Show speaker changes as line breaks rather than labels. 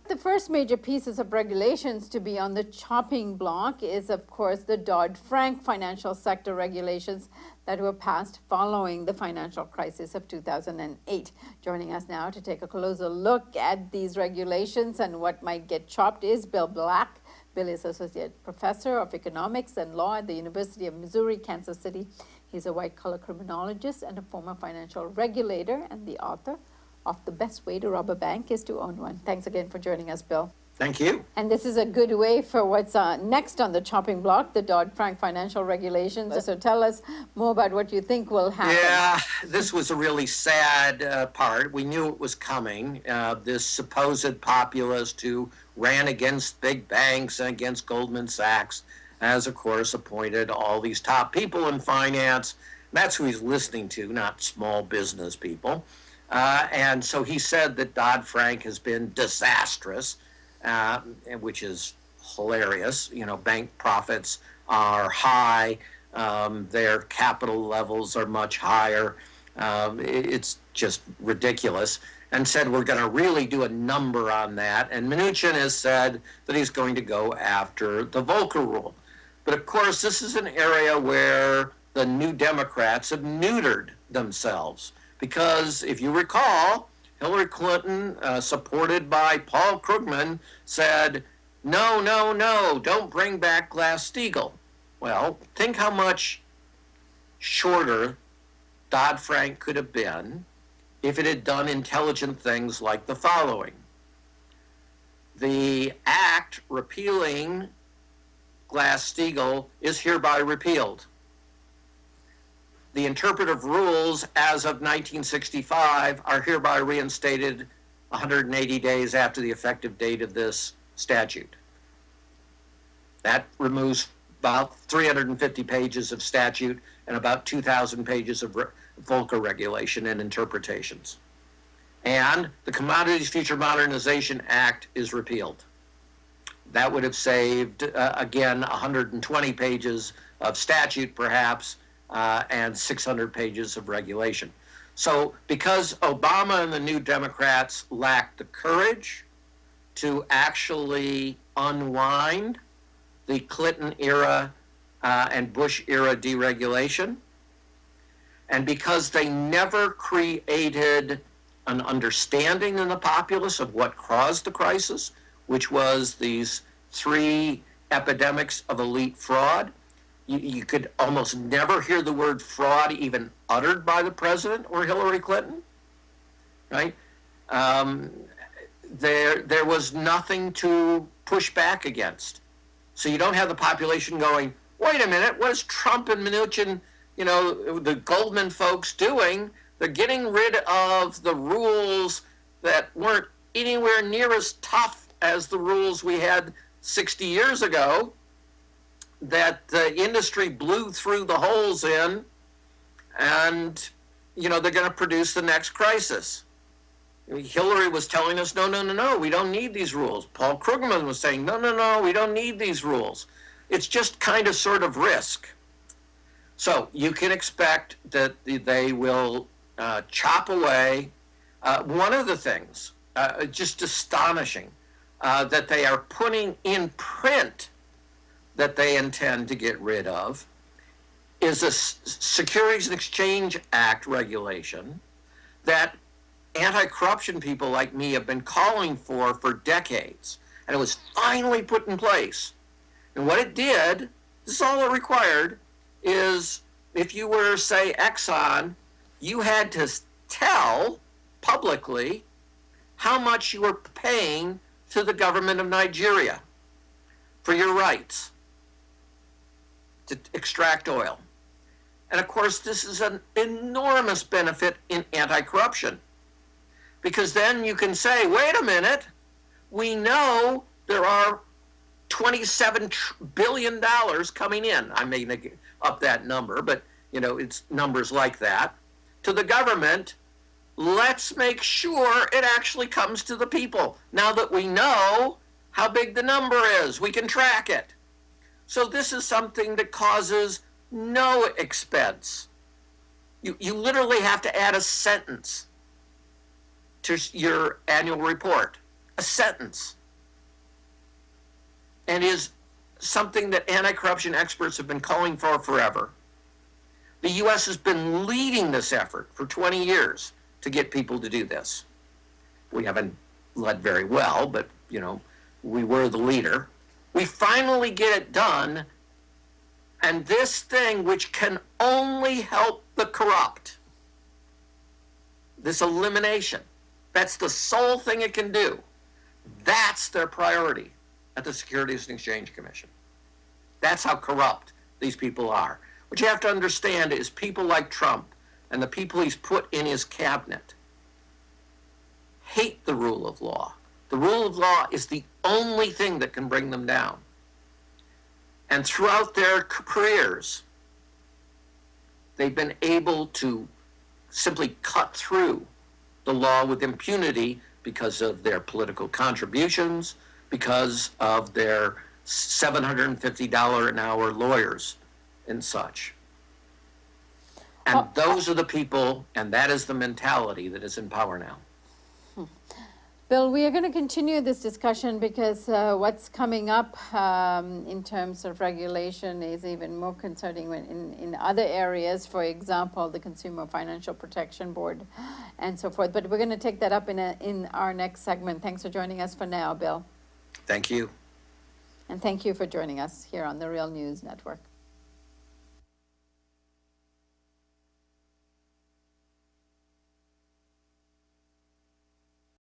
The first major pieces of regulations to be on the chopping block is, of course, the Dodd-Frank financial sector regulations that were passed following the financial crisis of 2008. Joining us now to take a closer look at these regulations and what might get chopped is Bill Black. Bill is Associate Professor of Economics and Law at the University of Missouri, Kansas City. He's a white-collar criminologist and a former financial regulator and the author of The Best Way to Rob a Bank is to Own One. Thanks again for joining us, Bill.
Thank you.
And this is a good way for what's next on the chopping block, the Dodd-Frank financial regulations. So tell us more about what you think will happen.
Yeah, this was a really sad part. We knew it was coming. This supposed populist who ran against big banks and against Goldman Sachs has, of course, appointed all these top people in finance. That's who he's listening to, not small business people. And so he said that Dodd-Frank has been disastrous, which is hilarious. You know, bank profits are high. Their capital levels are much higher. It's just ridiculous. And said we're going to really do a number on that. And Mnuchin has said that he's going to go after the Volcker rule. But of course, this is an area where the New Democrats have neutered themselves. Because if you recall, Hillary Clinton, supported by Paul Krugman, said, no, no, no, don't bring back Glass-Steagall. Well, think how much shorter Dodd-Frank could have been if it had done intelligent things like the following. The act repealing Glass-Steagall is hereby repealed. The interpretive rules as of 1965 are hereby reinstated 180 days after the effective date of this statute. That removes about 350 pages of statute and about 2,000 pages of Volcker regulation and interpretations. And the Commodities Future Modernization Act is repealed. That would have saved, again, 120 pages of statute, perhaps, and 600 pages of regulation. So because Obama and the New Democrats lacked the courage to actually unwind the Clinton era and Bush era deregulation, and because they never created an understanding in the populace of what caused the crisis, which was these three epidemics of elite fraud, you could almost never hear the word fraud even uttered by the president or Hillary Clinton, right? There was nothing to push back against. So you don't have the population going, wait a minute, what is Trump and Mnuchin, you know, the Goldman folks doing? They're getting rid of the rules that weren't anywhere near as tough as the rules we had 60 years ago, that the industry blew through the holes in, and, you know, they're going to produce the next crisis. Hillary was telling us, no, no, no, no, we don't need these rules. Paul Krugman was saying, no, no, no, we don't need these rules. It's just kind of sort of risk. So you can expect that they will chop away. One of the things, just astonishing, that they are putting in print that they intend to get rid of is a Securities and Exchange Act regulation that anti-corruption people like me have been calling for decades. And it was finally put in place. And what it did, this is all it required, is if you were, say, Exxon, you had to tell publicly how much you were paying to the government of Nigeria for your rights to extract oil. And of course, this is an enormous benefit in anti-corruption, because then you can say, wait a minute, we know there are $27 billion coming in. I may make up that number, but you know, it's numbers like that to the government. Let's make sure it actually comes to the people. Now that we know how big the number is, we can track it. So this is something that causes no expense. You literally have to add a sentence to your annual report, a sentence. and is something that anti-corruption experts have been calling for forever. The U.S. has been leading this effort for 20 years to get people to do this. We haven't led very well, but, we were the leader. We finally get it done, and this thing, which can only help the corrupt, this elimination, that's the sole thing it can do. That's their priority at the Securities and Exchange Commission. That's how corrupt these people are. What you have to understand is people like Trump and the people he's put in his cabinet hate the rule of law. The rule of law is the only thing that can bring them down. And throughout their careers, they've been able to simply cut through the law with impunity because of their political contributions, because of their $750 an hour lawyers and such. And those are the people, and that is the mentality that is in power now.
Bill, we are going to continue this discussion because what's coming up in terms of regulation is even more concerning in other areas, for example, the Consumer Financial Protection Board and so forth. But we're going to take that up in our next segment. Thanks for joining us for now, Bill.
Thank you.
And thank you for joining us here on the Real News Network.